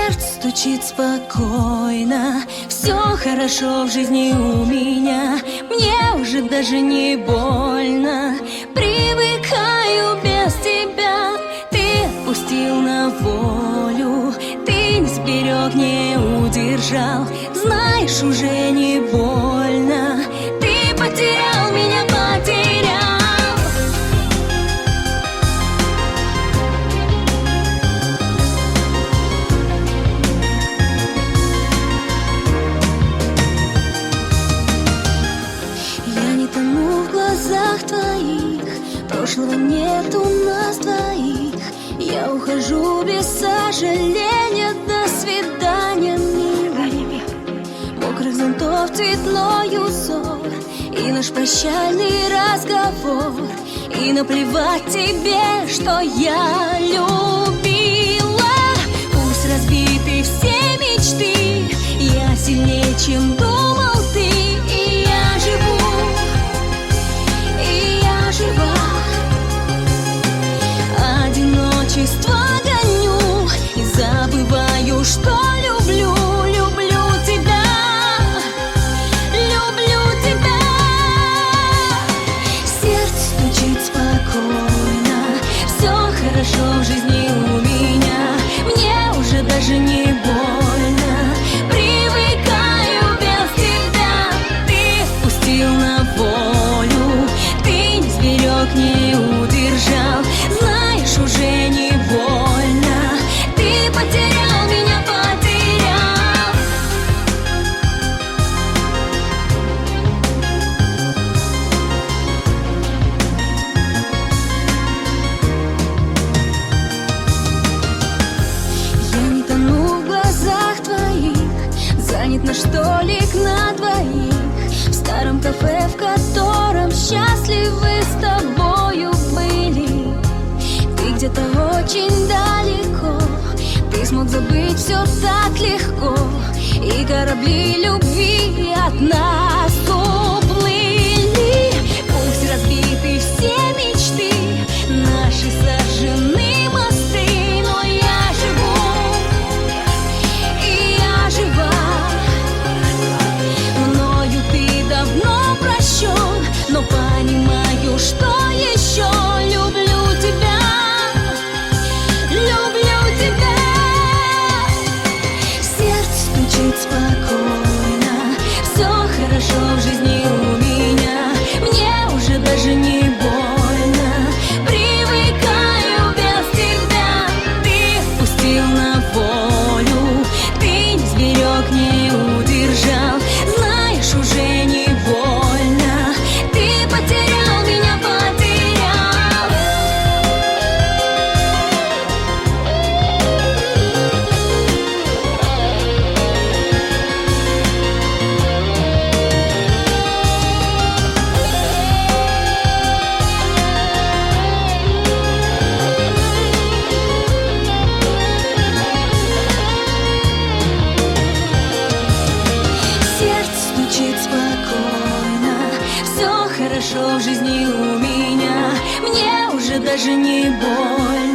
Сердце стучит спокойно, все хорошо в жизни у меня. Мне уже даже не больно, привыкаю без тебя. Ты отпустил на волю, ты не сберег, не удержал. Знаешь, уже не больно, ты потерял меня, потерял. В глазах твоих прошлого нет у нас двоих. Я ухожу без сожаления. До свидания, милый. Мокрых зонтов цветной узор и наш прощальный разговор. И наплевать тебе, что я любила. Пусть разбиты все мечты, я сильнее, чем думал ты. И я живу, одиночество гоню и забываю, что люблю, люблю тебя, люблю тебя. Сердце стучит спокойно, все хорошо в жизни у меня. Мне уже даже не больно, привыкаю без тебя. Ты отпустил на волю, ты не сберег, не удержал. Знаешь, уже не больно, ты потерял меня, потерял. Я не тону в глазах твоих, занят наш столик на двоих. В старом кафе, в котором счастливы с тобою были. Ты где-то очень далеко, ты смог забыть все так легко. И корабли любви от нас уплыли. Пусть разбиты все мечты, наши сожжены мосты. Но я живу, и я жива. Мною ты давно прощен, но понимаю, что еще люблю тебя. Люблю тебя. Сердце стучит спокойно, все хорошо в жизни у меня. Мне уже даже не больно, привыкаю без тебя. Ты отпустил на волю, ты не сберег, не удержал. Знаешь, уже не больно, ты потерял меня, потерял. Сердце стучит спокойно, все хорошо в жизни у меня. Мне уже даже не больно,